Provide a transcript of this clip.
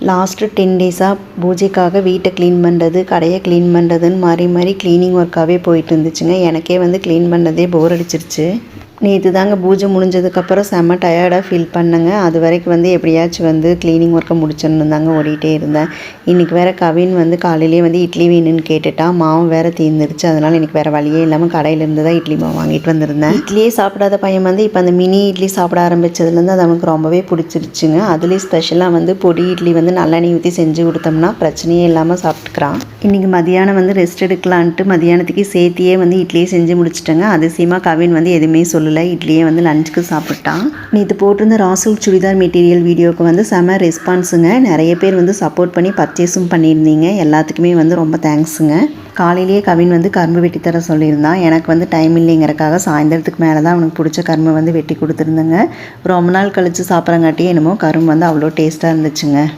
Last 10 டேஸாக பூஜைக்காக வீட்டை clean பண்ணுறது, கடையை க்ளீன் பண்ணுறதுன்னு மாறி க்ளீனிங் ஒர்க்காகவே போயிட்டு இருந்துச்சுங்க. எனக்கே வந்து க்ளீன் பண்ணதே போர் அடிச்சிருச்சு. நேற்று தாங்க பூஜை முடிஞ்சதுக்கப்புறம் செம்ம டயர்டாக ஃபீல் பண்ணேங்க. அது வரைக்கும் வந்து எப்படியாச்சும் வந்து க்ளீனிங் ஒர்க்கை முடிச்சிடணும் தாங்க ஓடிட்டே இருந்தேன். இன்றைக்கி வேறு கவின் வந்து காலையிலேயே வந்து இட்லி வேணும்னு கேட்டுட்டா. மாவு வேறு தீர்ந்துருச்சு. அதனால் இன்றைக்கி வேறு வழியே இல்லாமல் கடையிலேருந்து தான் இட்லி மாவு வாங்கிட்டு வந்திருந்தேன். இட்லியே சாப்பிடாத பையன் வந்து இப்போ அந்த மினி இட்லி சாப்பிட ஆரம்பித்ததுலேருந்து அது அவனுக்கு ரொம்பவே பிடிச்சிருச்சுங்க. அதுலேயும் ஸ்பெஷலாக வந்து பொடி இட்லி வந்து நல்லெண்ணெய் ஊற்றி செஞ்சு கொடுத்தோம்னா பிரச்சனையே இல்லாமல் சாப்பிட்டுக்கிறான். இன்றைக்கி மதியானம் வந்து ரெஸ்ட் எடுக்கலான்ட்டு மதியானத்துக்கு சேர்த்தியே வந்து இட்லியே செஞ்சு முடிச்சிட்டேங்க. அதிசயமாக கவின் வந்து எதுவுமே இட்லியே வந்து லஞ்சுக்கு சாப்பிட்டான். நேற்று போட்டிருந்த ராசூல் சுடிதார் மெட்டீரியல் வீடியோவுக்கு வந்து செம ரெஸ்பான்ஸுங்க. நிறைய பேர் வந்து சப்போர்ட் பண்ணி பர்ச்சேஸும் பண்ணியிருந்தீங்க. எல்லாத்துக்குமே வந்து ரொம்ப தேங்க்ஸுங்க. காலையிலேயே கவின் வந்து கரும்பு வெட்டி தர சொல்லியிருந்தான். எனக்கு வந்து டைம் இல்லைங்கிறக்காக சாயந்தரத்துக்கு மேலே தான் அவனுக்கு பிடிச்ச கரும்பு வந்து வெட்டி கொடுத்துருந்தேங்க. ரொம்ப நாள் கழித்து சாப்பிட்றங்காட்டியே என்னமோ கரும்பு வந்து அவ்வளோ டேஸ்ட்டாக இருந்துச்சுங்க.